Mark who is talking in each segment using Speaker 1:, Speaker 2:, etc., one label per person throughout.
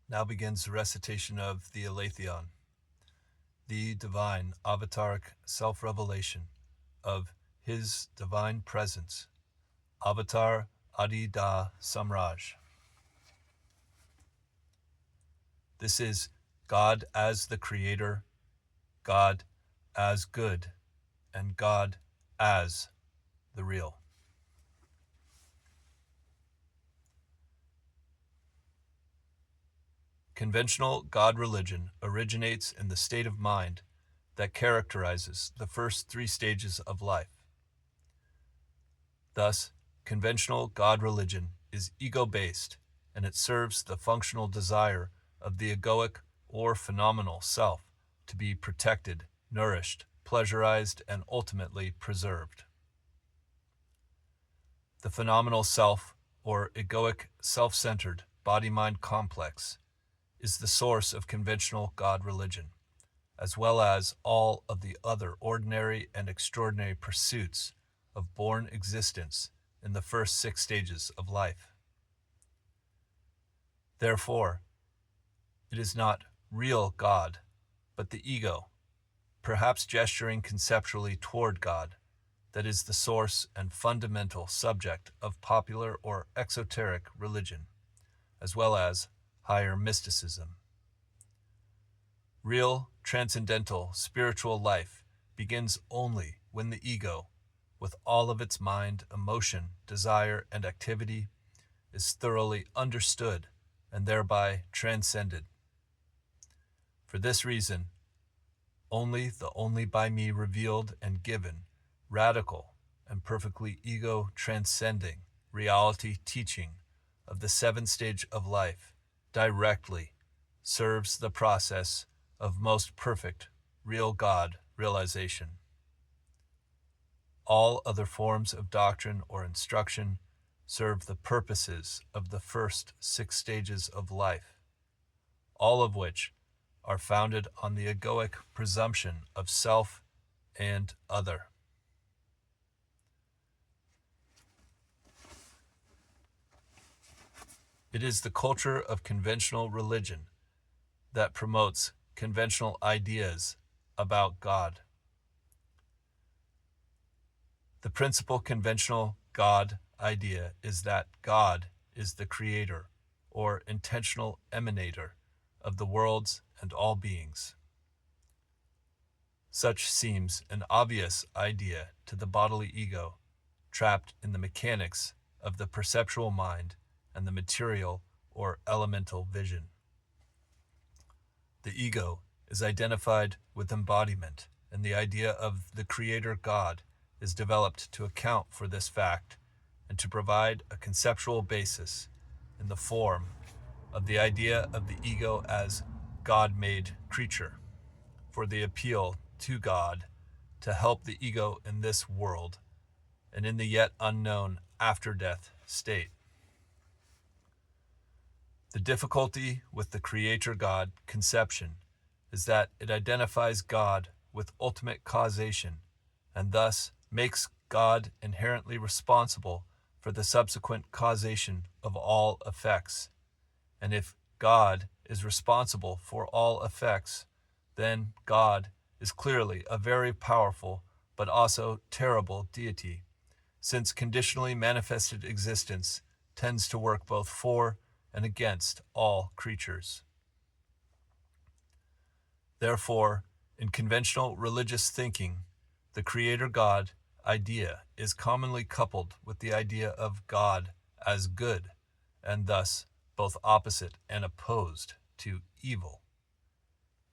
Speaker 1: Now begins the recitation of the Aletheon, the divine avataric self-revelation of His divine presence, Avatar Adi Da Samraj. This is God as the Creator, God as good, and God as the real. Conventional God religion originates in the state of mind that characterizes the first three stages of life. Thus, conventional God religion is ego-based, and it serves the functional desire of the egoic or phenomenal self to be protected, nourished, pleasurized, and ultimately preserved. The phenomenal self, or egoic self-centered body-mind complex, is the source of conventional God religion, as well as all of the other ordinary and extraordinary pursuits of born existence in the first 6 stages of life. Therefore, it is not real God, but the ego, perhaps gesturing conceptually toward God, that is the source and fundamental subject of popular or exoteric religion, as well as higher mysticism. Real, transcendental, spiritual life begins only when the ego, with all of its mind, emotion, desire, and activity, is thoroughly understood and thereby transcended. For this reason, only the only by me revealed and given, radical and perfectly ego-transcending reality teaching of the 7th stage of life directly serves the process of most perfect real God realization. All other forms of doctrine or instruction serve the purposes of the first 6 stages of life, all of which are founded on the egoic presumption of self and other. It is the culture of conventional religion that promotes conventional ideas about God. The principal conventional God idea is that God is the creator or intentional emanator of the worlds and all beings. Such seems an obvious idea to the bodily ego, trapped in the mechanics of the perceptual mind and the material or elemental vision. The ego is identified with embodiment, and the idea of the Creator God is developed to account for this fact and to provide a conceptual basis in the form of the idea of the ego as God-made creature, for the appeal to God to help the ego in this world and in the yet unknown after-death state. The difficulty with the Creator God conception is that it identifies God with ultimate causation and thus makes God inherently responsible for the subsequent causation of all effects. And if God is responsible for all effects, then God is clearly a very powerful but also terrible deity, since conditionally manifested existence tends to work both for and against all creatures. Therefore, in conventional religious thinking, the Creator God idea is commonly coupled with the idea of God as good, and thus both opposite and opposed to evil.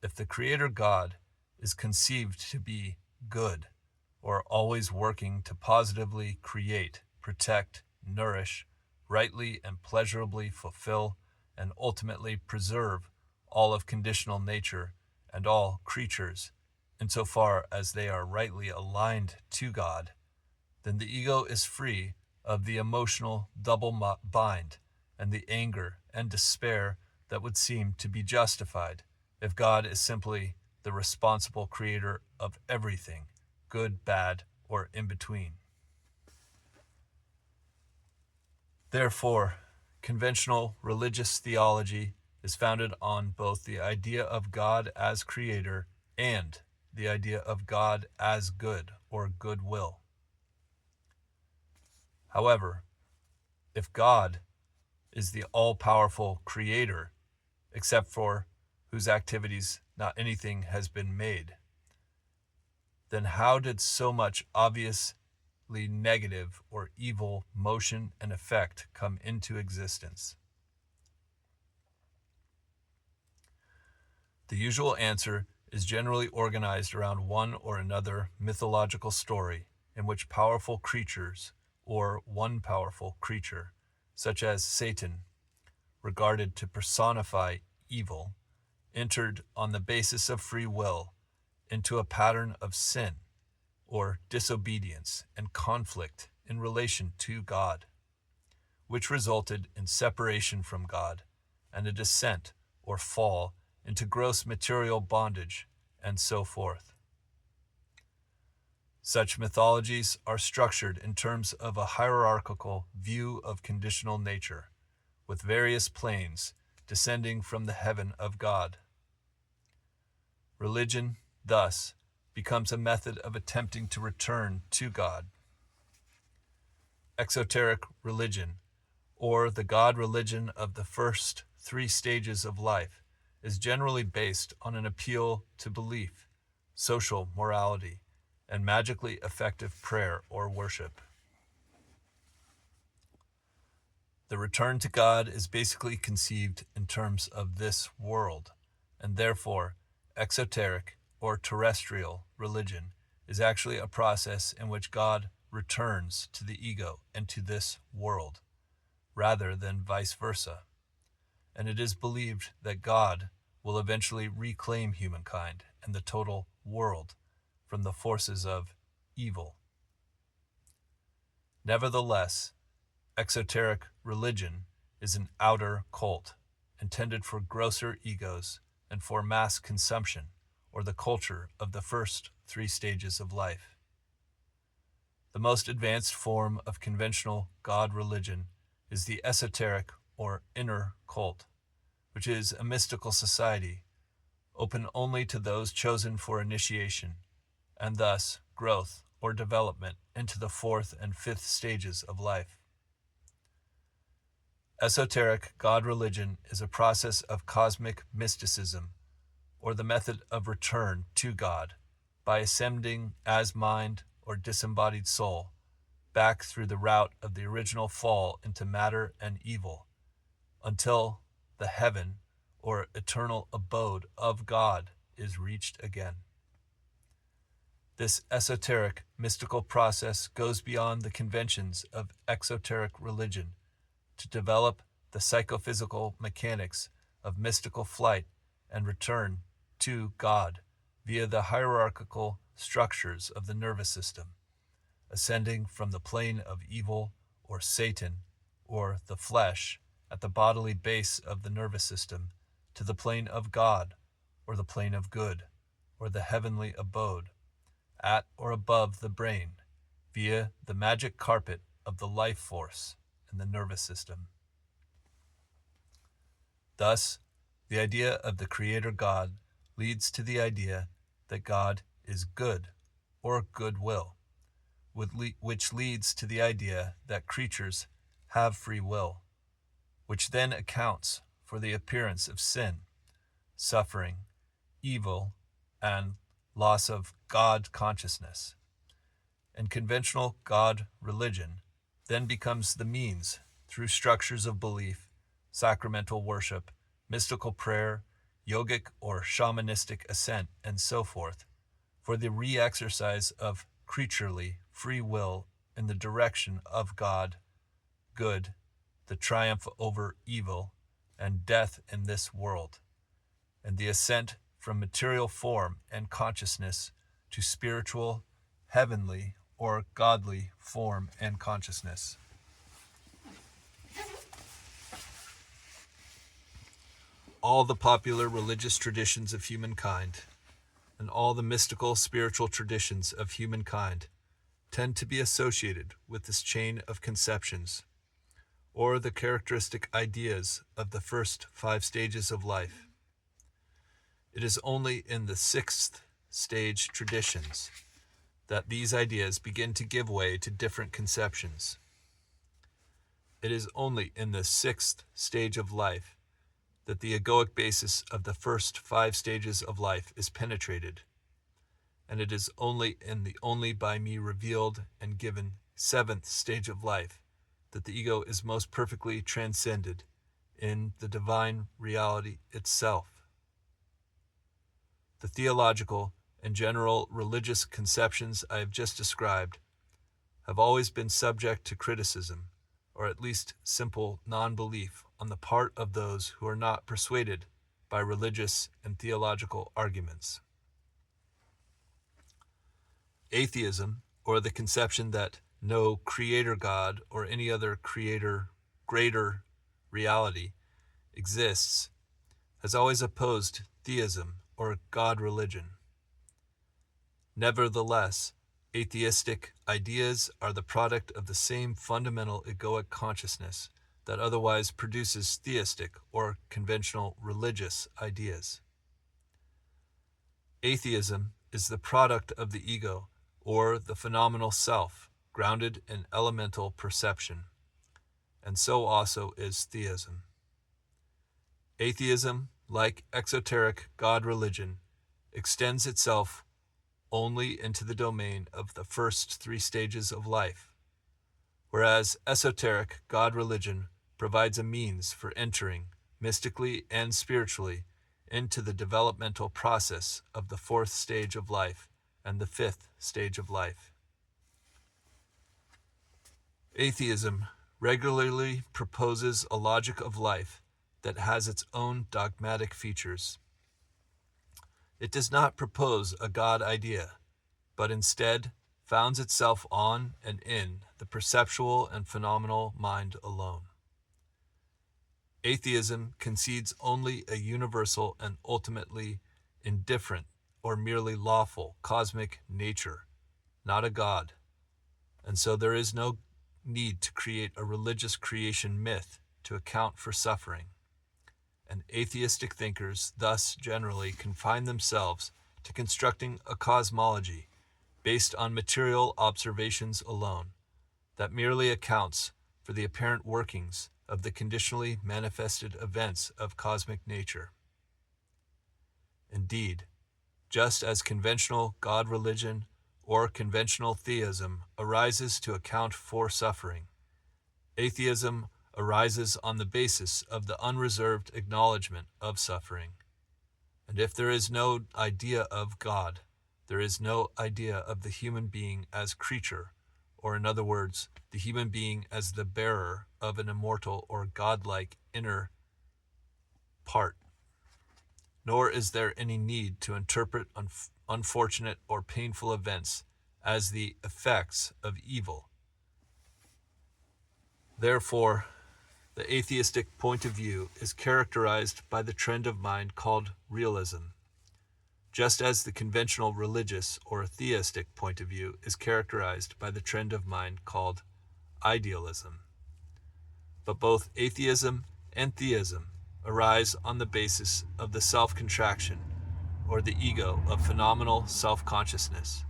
Speaker 1: If the Creator God is conceived to be good, or always working to positively create, protect, nourish, rightly and pleasurably fulfill, and ultimately preserve all of conditional nature and all creatures, insofar as they are rightly aligned to God, then the ego is free of the emotional double bind and the anger and despair that would seem to be justified if God is simply the responsible creator of everything, good, bad, or in between. Therefore, conventional religious theology is founded on both the idea of God as creator and the idea of God as good or goodwill. However, if God is the all-powerful creator, except for whose activities not anything has been made, then how did so much obviously negative or evil motion and effect come into existence? The usual answer is generally organized around one or another mythological story in which powerful creatures, or one powerful creature, such as Satan, regarded to personify evil, entered on the basis of free will into a pattern of sin, or disobedience and conflict in relation to God, which resulted in separation from God and a descent or fall into gross material bondage, and so forth. Such mythologies are structured in terms of a hierarchical view of conditional nature, with various planes descending from the heaven of God. Religion, thus, becomes a method of attempting to return to God. Exoteric religion, or the God religion of the first three stages of life, is generally based on an appeal to belief, social morality, and magically effective prayer or worship. The return to God is basically conceived in terms of this world, and therefore, exoteric or terrestrial religion is actually a process in which God returns to the ego and to this world, rather than vice versa. And it is believed that God will eventually reclaim humankind and the total world from the forces of evil. Nevertheless, exoteric religion is an outer cult, intended for grosser egos and for mass consumption, or the culture of the first three stages of life. The most advanced form of conventional God religion is the esoteric or inner cult, which is a mystical society, open only to those chosen for initiation, and thus growth or development into the fourth and fifth stages of life. Esoteric God religion is a process of cosmic mysticism, or the method of return to God, by ascending as mind or disembodied soul, back through the route of the original fall into matter and evil, until the heaven or eternal abode of God is reached again. This esoteric mystical process goes beyond the conventions of exoteric religion to develop the psychophysical mechanics of mystical flight and return to God via the hierarchical structures of the nervous system, ascending from the plane of evil or Satan or the flesh at the bodily base of the nervous system to the plane of God or the plane of good or the heavenly abode at or above the brain via the magic carpet of the life force in the nervous system. Thus, the idea of the Creator God leads to the idea that God is good or goodwill, which leads to the idea that creatures have free will, which then accounts for the appearance of sin, suffering, evil, and loss of God consciousness. And conventional God religion then becomes the means, through structures of belief, sacramental worship, mystical prayer, yogic or shamanistic ascent, and so forth, for the re-exercise of creaturely free will in the direction of God, good, the triumph over evil, and death in this world, and the ascent from material form and consciousness to spiritual, heavenly, or godly form and consciousness. All the popular religious traditions of humankind and all the mystical spiritual traditions of humankind tend to be associated with this chain of conceptions, or the characteristic ideas of the first 5 stages of life. It is only in the 6th stage traditions that these ideas begin to give way to different conceptions. It is only in the 6th stage of life that the egoic basis of the first 5 stages of life is penetrated, and it is only in the only by me revealed and given 7th stage of life that the ego is most perfectly transcended in the divine reality itself. The theological and general religious conceptions I have just described have always been subject to criticism, or at least simple non-belief on the part of those who are not persuaded by religious and theological arguments. Atheism, or the conception that no creator God or any other creator, greater reality exists, has always opposed theism or God religion. Nevertheless, atheistic ideas are the product of the same fundamental egoic consciousness that otherwise produces theistic or conventional religious ideas. Atheism is the product of the ego, or the phenomenal self, grounded in elemental perception, and so also is theism. Atheism, like exoteric God religion, extends itself only into the domain of the first 3 stages of life, whereas esoteric God religion provides a means for entering, mystically and spiritually, into the developmental process of the 4th stage of life and the 5th stage of life. Atheism regularly proposes a logic of life that has its own dogmatic features. It does not propose a God idea, but instead founds itself on and in the perceptual and phenomenal mind alone. Atheism concedes only a universal and ultimately indifferent or merely lawful cosmic nature, not a God, and so there is no need to create a religious creation myth to account for suffering. And atheistic thinkers thus generally confine themselves to constructing a cosmology based on material observations alone, that merely accounts for the apparent workings of the conditionally manifested events of cosmic nature. Indeed, just as conventional God religion or conventional theism arises to account for suffering, atheism arises on the basis of the unreserved acknowledgement of suffering. And if there is no idea of God, there is no idea of the human being as creature, or in other words, the human being as the bearer of an immortal or godlike inner part. Nor is there any need to interpret unfortunate or painful events as the effects of evil. Therefore, the atheistic point of view is characterized by the trend of mind called realism, just as the conventional religious or theistic point of view is characterized by the trend of mind called idealism. But both atheism and theism arise on the basis of the self-contraction, or the ego of phenomenal self-consciousness,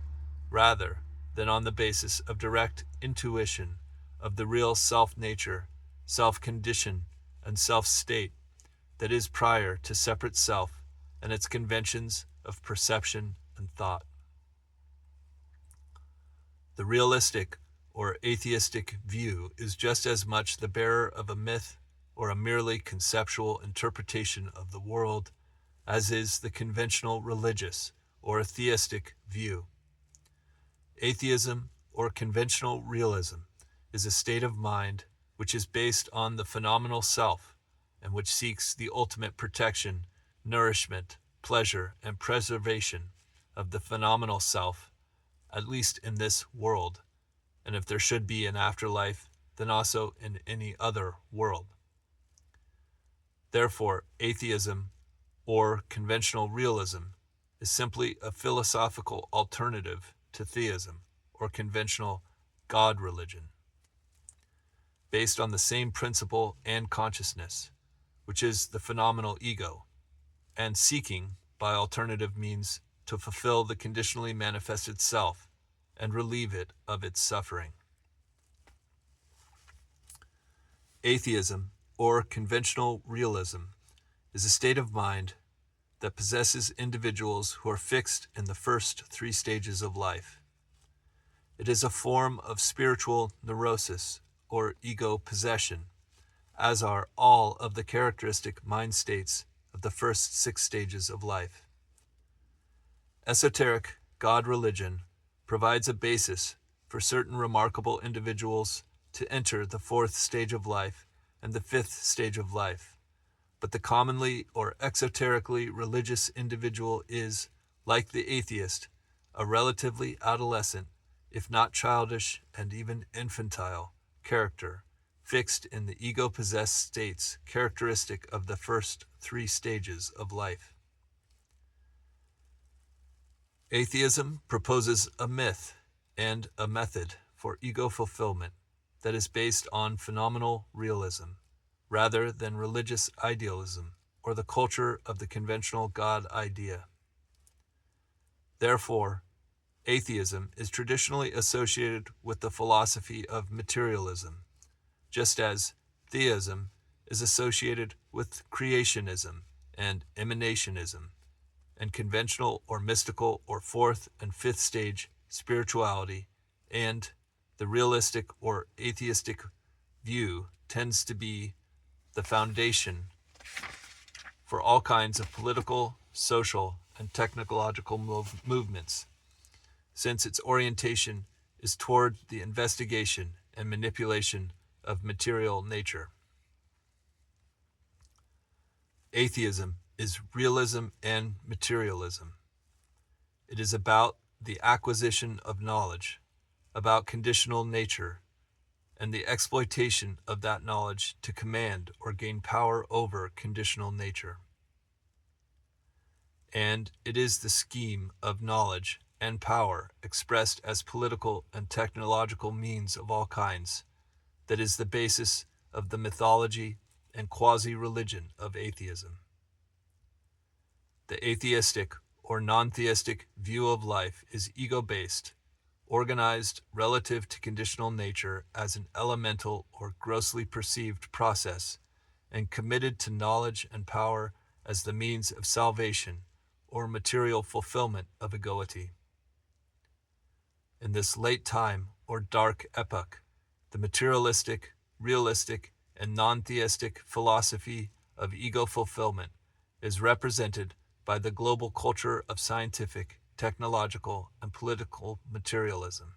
Speaker 1: rather than on the basis of direct intuition of the real self-nature, self-condition, and self-state that is prior to separate self and its conventions of perception and thought. The realistic or atheistic view is just as much the bearer of a myth or a merely conceptual interpretation of the world as is the conventional religious or theistic view. Atheism or conventional realism is a state of mind which is based on the phenomenal self and which seeks the ultimate protection, nourishment, pleasure, and preservation of the phenomenal self, at least in this world, and if there should be an afterlife, then also in any other world. Therefore, atheism or conventional realism is simply a philosophical alternative to theism or conventional God religion. based on the same principle and consciousness, which is the phenomenal ego, and seeking, by alternative means, to fulfill the conditionally manifested self and relieve it of its suffering. Atheism, or conventional realism, is a state of mind that possesses individuals who are fixed in the first three stages of life. It is a form of spiritual neurosis or ego possession, as are all of the characteristic mind states of the first six stages of life. Esoteric God religion provides a basis for certain remarkable individuals to enter the fourth stage of life and the fifth stage of life, but the commonly or exoterically religious individual is, like the atheist, a relatively adolescent, if not childish and even infantile, character, fixed in the ego-possessed states characteristic of the first three stages of life. Atheism proposes a myth and a method for ego fulfillment that is based on phenomenal realism, rather than religious idealism or the culture of the conventional God idea. Therefore, atheism is traditionally associated with the philosophy of materialism, just as theism is associated with creationism and emanationism, and conventional or mystical or fourth and fifth stage spirituality, and the realistic or atheistic view tends to be the foundation for all kinds of political, social, and technological movements, since its orientation is toward the investigation and manipulation of material nature. Atheism is realism and materialism. It is about the acquisition of knowledge, about conditional nature, and the exploitation of that knowledge to command or gain power over conditional nature. And it is the scheme of knowledge and power expressed as political and technological means of all kinds that is the basis of the mythology and quasi-religion of atheism. The atheistic or non-theistic view of life is ego-based, organized relative to conditional nature as an elemental or grossly perceived process, and committed to knowledge and power as the means of salvation or material fulfillment of egoity. In this late time or dark epoch, the materialistic, realistic, and non-theistic philosophy of ego fulfillment is represented by the global culture of scientific, technological, and political materialism.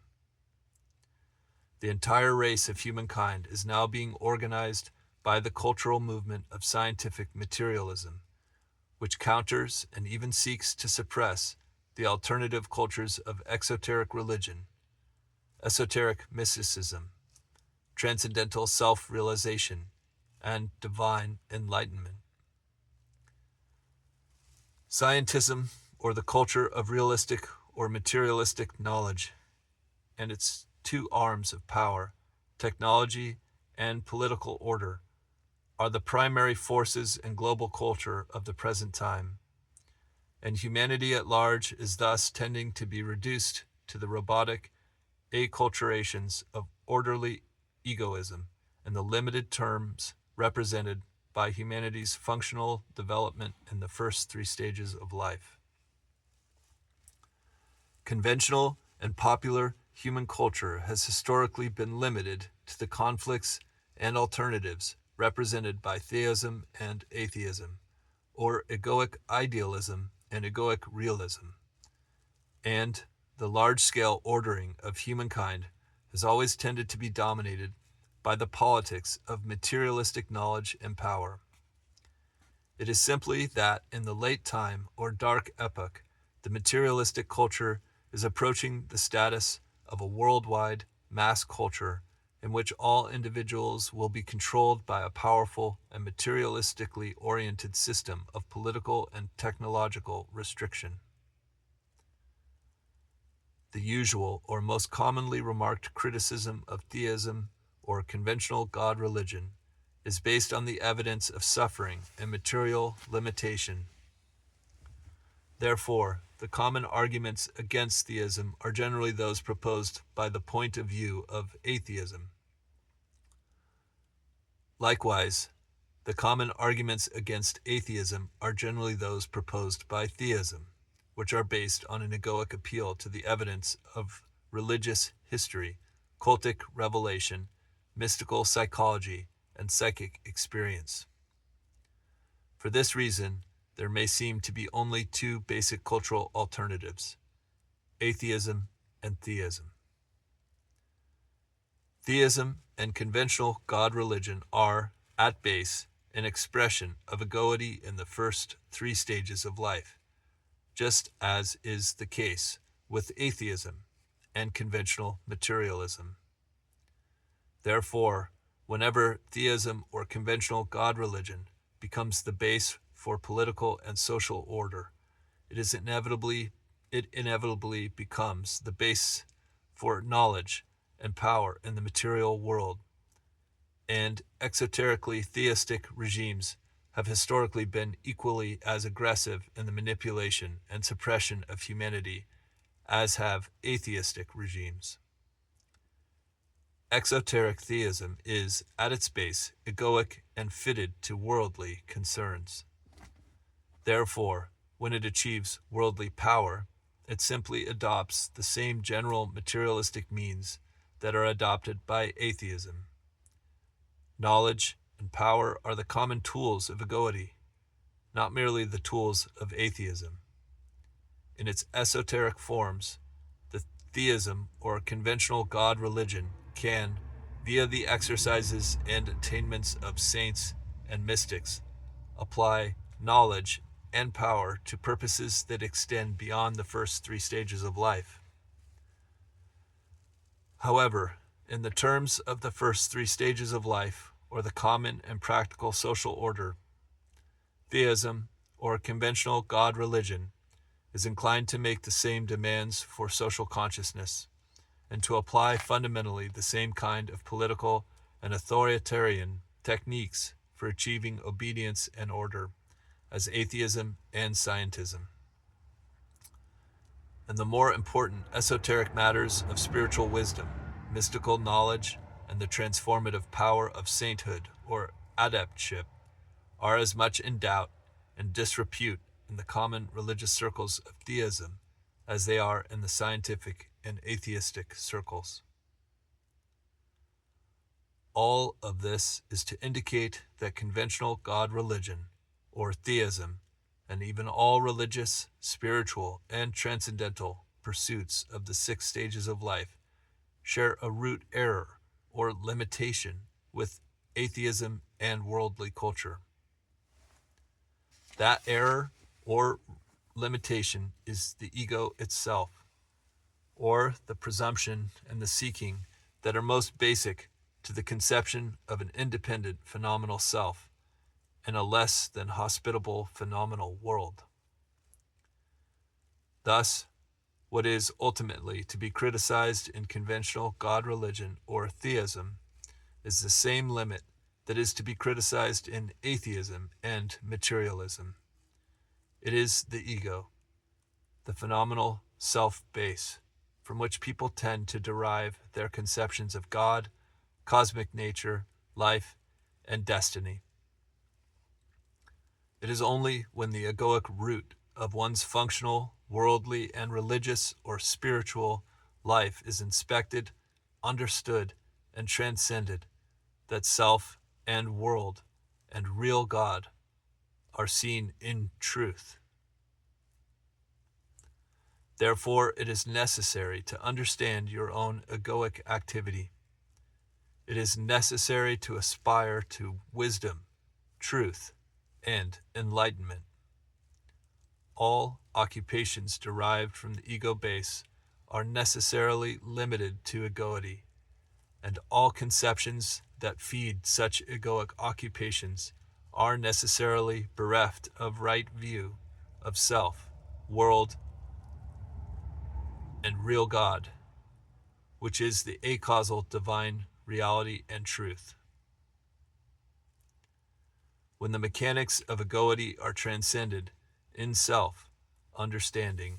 Speaker 1: The entire race of humankind is now being organized by the cultural movement of scientific materialism, which counters and even seeks to suppress the alternative cultures of exoteric religion, esoteric mysticism, transcendental self-realization, and divine enlightenment. Scientism, or the culture of realistic or materialistic knowledge, and its two arms of power, technology and political order, are the primary forces in global culture of the present time, and humanity at large is thus tending to be reduced to the robotic acculturations of orderly egoism and the limited terms represented by humanity's functional development in the first three stages of life. Conventional and popular human culture has historically been limited to the conflicts and alternatives represented by theism and atheism, or egoic idealism and egoic realism. And the large-scale ordering of humankind has always tended to be dominated by the politics of materialistic knowledge and power. It is simply that in the late time or dark epoch, the materialistic culture is approaching the status of a worldwide mass culture in which all individuals will be controlled by a powerful and materialistically oriented system of political and technological restriction. The usual or most commonly remarked criticism of theism or conventional God religion is based on the evidence of suffering and material limitation. Therefore, the common arguments against theism are generally those proposed by the point of view of atheism. Likewise, the common arguments against atheism are generally those proposed by theism, which are based on an egoic appeal to the evidence of religious history, cultic revelation, mystical psychology, and psychic experience. For this reason, there may seem to be only two basic cultural alternatives: atheism and theism. Theism and conventional God religion are, at base, an expression of egoity in the first three stages of life, just as is the case with atheism and conventional materialism. Therefore, whenever theism or conventional God religion becomes the base for political and social order, it inevitably becomes the base for knowledge and power in the material world. And exoterically theistic regimes have historically been equally as aggressive in the manipulation and suppression of humanity as have atheistic regimes. Exoteric theism is, at its base, egoic and fitted to worldly concerns. Therefore, when it achieves worldly power, it simply adopts the same general materialistic means that are adopted by atheism. Knowledge and power are the common tools of egoity, not merely the tools of atheism. In its esoteric forms, the theism or conventional God religion can, via the exercises and attainments of saints and mystics, apply knowledge and power to purposes that extend beyond the first three stages of life. However, in the terms of the first three stages of life, or the common and practical social order, theism, or conventional God religion, is inclined to make the same demands for social consciousness, and to apply fundamentally the same kind of political and authoritarian techniques for achieving obedience and order as atheism and scientism. And the more important esoteric matters of spiritual wisdom, mystical knowledge, and the transformative power of sainthood or adeptship are as much in doubt and disrepute in the common religious circles of theism as they are in the scientific and atheistic circles. All of this is to indicate that conventional God religion, or theism, and even all religious, spiritual, and transcendental pursuits of the 6 stages of life share a root error or limitation with atheism and worldly culture. That error or limitation is the ego itself, or the presumption and the seeking that are most basic to the conception of an independent phenomenal self in a less than hospitable phenomenal world. Thus, what is ultimately to be criticized in conventional God religion or theism is the same limit that is to be criticized in atheism and materialism. It is the ego, the phenomenal self-base, from which people tend to derive their conceptions of God, cosmic nature, life, and destiny. It is only when the egoic root of one's functional, worldly, and religious or spiritual life is inspected, understood, and transcended that self and world and real God are seen in truth. Therefore, it is necessary to understand your own egoic activity. It is necessary to aspire to wisdom, truth, and enlightenment. All occupations derived from the ego base are necessarily limited to egoity, and all conceptions that feed such egoic occupations are necessarily bereft of right view of self, world, and real God, which is the acausal divine reality, and truth. When the mechanics of egoity are transcended in self-understanding,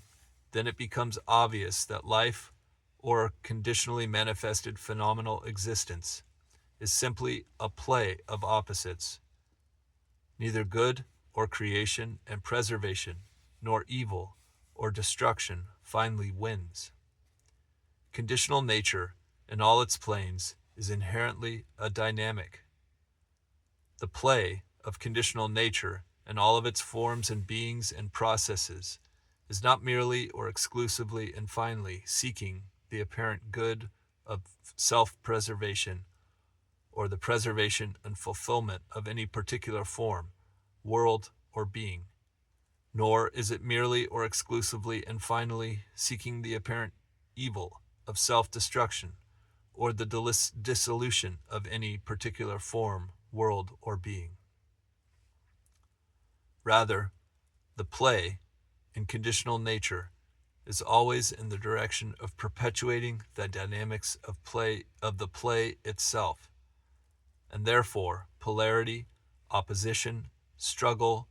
Speaker 1: then it becomes obvious that life, or conditionally manifested phenomenal existence, is simply a play of opposites. Neither good or creation and preservation, nor evil or destruction finally wins. Conditional nature, in all its planes, is inherently a dynamic. The play of conditional nature and all of its forms and beings and processes is not merely or exclusively and finally seeking the apparent good of self-preservation or the preservation and fulfillment of any particular form, world, or being, nor is it merely or exclusively and finally seeking the apparent evil of self-destruction or the dissolution of any particular form, world, or being. Rather, the play in conditional nature is always in the direction of perpetuating the dynamics of the play itself, and therefore polarity, opposition, struggle,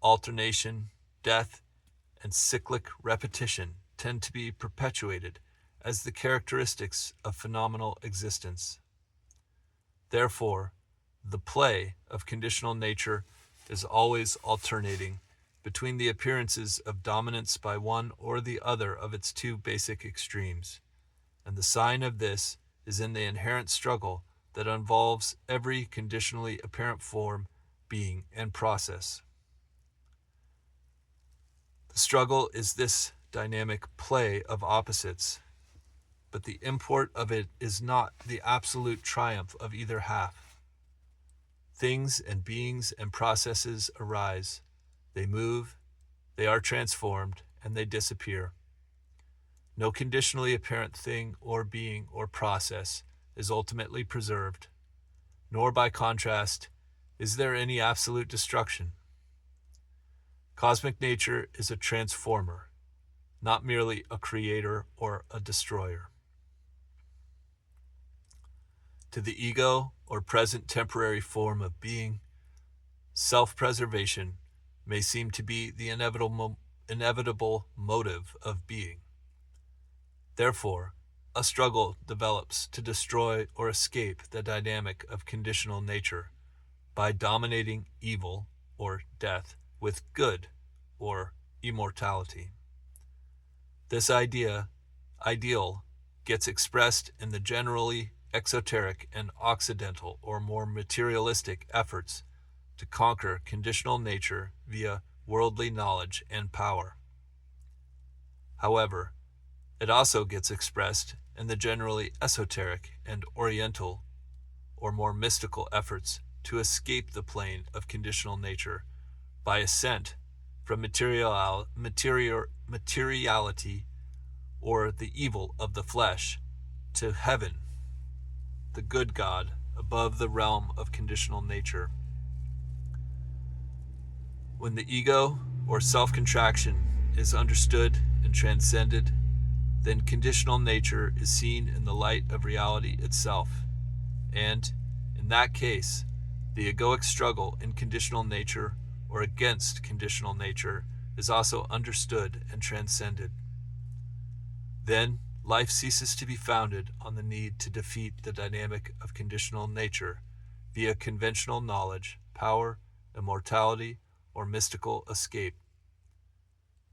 Speaker 1: alternation, death, and cyclic repetition tend to be perpetuated as the characteristics of phenomenal existence. Therefore, the play of conditional nature is always alternating between the appearances of dominance by one or the other of its two basic extremes, and the sign of this is in the inherent struggle that involves every conditionally apparent form, being, and process. The struggle is this dynamic play of opposites, but the import of it is not the absolute triumph of either half. Things and beings and processes arise, they move, they are transformed, and they disappear. No conditionally apparent thing or being or process is ultimately preserved, nor by contrast is there any absolute destruction. Cosmic nature is a transformer, not merely a creator or a destroyer. To the ego or present temporary form of being, self-preservation may seem to be the inevitable motive of being. Therefore, a struggle develops to destroy or escape the dynamic of conditional nature by dominating evil or death with good or immortality. This ideal gets expressed in the generally exoteric and occidental or more materialistic efforts to conquer conditional nature via worldly knowledge and power. However, it also gets expressed in the generally esoteric and oriental or more mystical efforts to escape the plane of conditional nature by ascent from materiality or the evil of the flesh to heaven, the good God above the realm of conditional nature. When the ego or self-contraction is understood and transcended, then conditional nature is seen in the light of reality itself, and, in that case, the egoic struggle in conditional nature or against conditional nature is also understood and transcended. Then, life ceases to be founded on the need to defeat the dynamic of conditional nature via conventional knowledge, power, immortality, or mystical escape.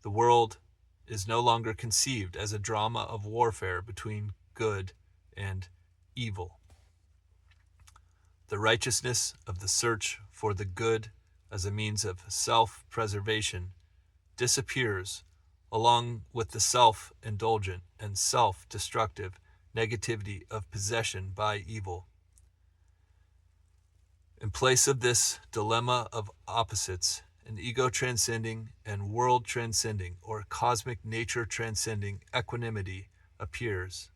Speaker 1: The world is no longer conceived as a drama of warfare between good and evil. The righteousness of the search for the good as a means of self-preservation disappears along with the self-indulgent and self-destructive negativity of possession by evil. In place of this dilemma of opposites, an ego-transcending and world-transcending or cosmic nature-transcending equanimity appears.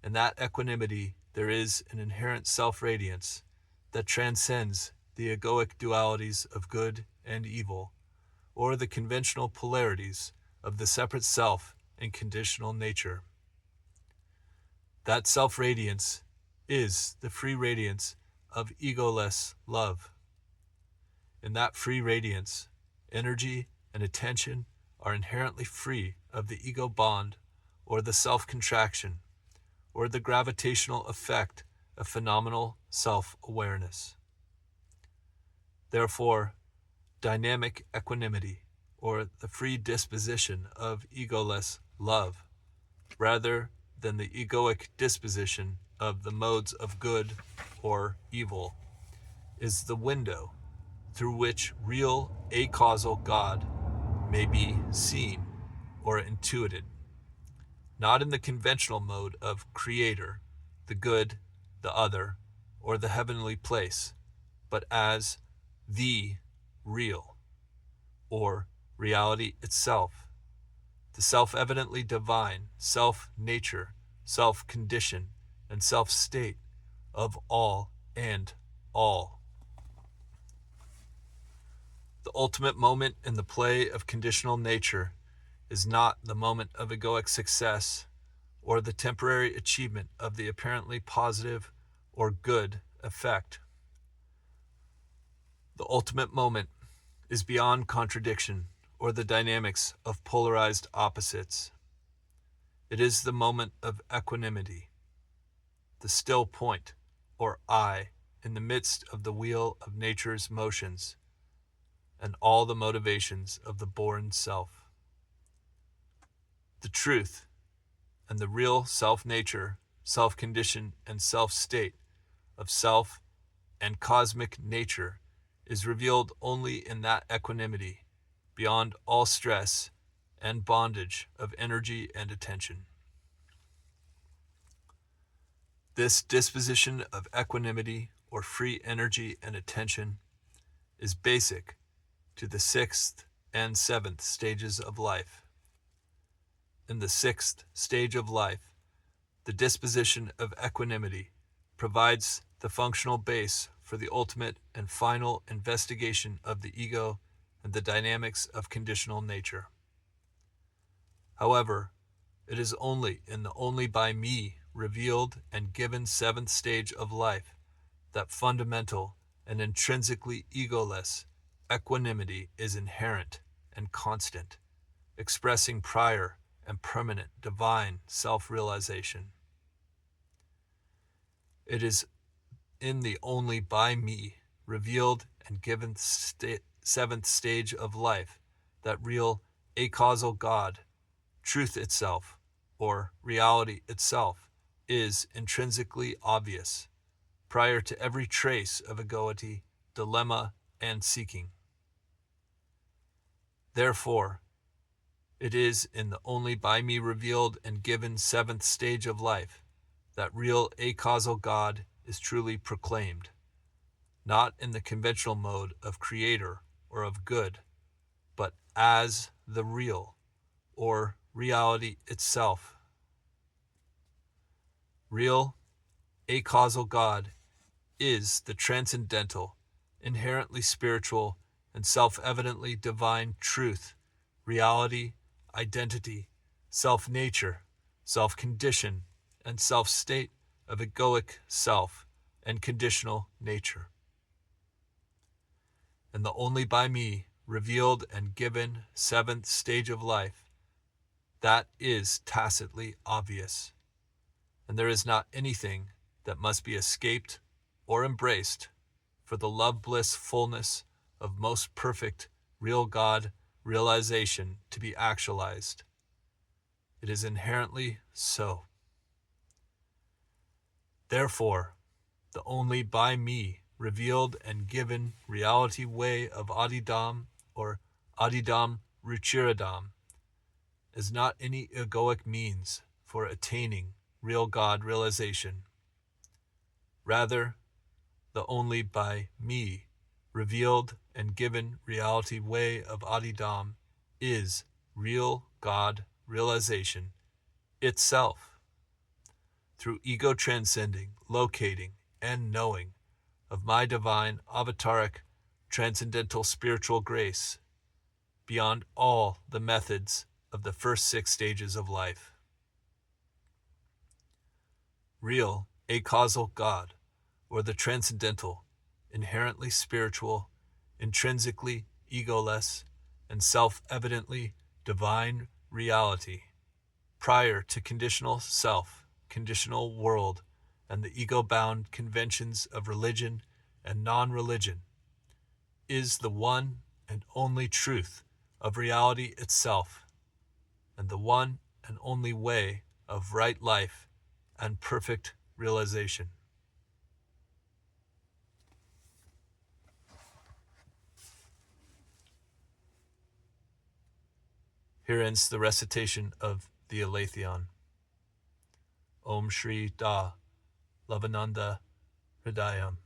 Speaker 1: In that equanimity, there is an inherent self-radiance that transcends the egoic dualities of good and evil, or the conventional polarities of the separate self and conditional nature. That self-radiance is the free radiance of egoless love. In that free radiance, energy and attention are inherently free of the ego bond or the self-contraction or the gravitational effect of phenomenal self-awareness. Therefore, dynamic equanimity, or the free disposition of egoless love, rather than the egoic disposition of the modes of good or evil, is the window through which real acausal God may be seen or intuited, not in the conventional mode of creator, the good, the other, or the heavenly place, but as the real, or reality itself, the self-evidently divine self-nature, self-condition, and self-state of all and all. The ultimate moment in the play of conditional nature is not the moment of egoic success or the temporary achievement of the apparently positive or good effect. The ultimate moment is beyond contradiction or the dynamics of polarized opposites. It is the moment of equanimity, the still point, or I, in the midst of the wheel of nature's motions and all the motivations of the born self. The truth and the real self-nature, self-condition, and self-state of self and cosmic nature is revealed only in that equanimity, beyond all stress and bondage of energy and attention. This disposition of equanimity, or free energy and attention, is basic to the 6th and 7th stages of life. In the 6th stage of life, the disposition of equanimity provides the functional base for the ultimate and final investigation of the ego and the dynamics of conditional nature. However, it is only in the only by me revealed and given 7th stage of life that fundamental and intrinsically egoless equanimity is inherent and constant, expressing prior and permanent divine self-realization. It is in the only by me revealed and given 7th stage of life that real acausal God, truth itself, or reality itself, is intrinsically obvious, prior to every trace of egoity, dilemma, and seeking. Therefore, it is in the only by me revealed and given 7th stage of life that real acausal God is truly proclaimed, not in the conventional mode of creator or of good, but as the real, or reality itself. Real acausal God is the transcendental, inherently spiritual, and self-evidently divine truth, reality, identity, self-nature, self-condition, and self-state of egoic self and conditional nature. And the only by me revealed and given 7th stage of life, that is tacitly obvious, and there is not anything that must be escaped or embraced for the love-bliss fullness of most perfect real God realization to be actualized. It is inherently so. Therefore, the only by me revealed and given reality way of Adidam, or Adidam Ruchiradam, is not any egoic means for attaining real God realization. Rather, the only by me revealed and given reality way of Adidam is real God realization itself, through ego transcending, locating, and knowing of my divine avataric transcendental spiritual grace beyond all the methods of the first 6 stages of life. Real acausal God, or the transcendental, inherently spiritual, intrinsically egoless, and self-evidently divine reality, prior to conditional self, conditional world, and the ego-bound conventions of religion and non-religion, is the one and only truth of reality itself, and the one and only way of right life and perfect realization. Here ends the recitation of the Aletheon. Om Shri Da Lavananda Hridayam.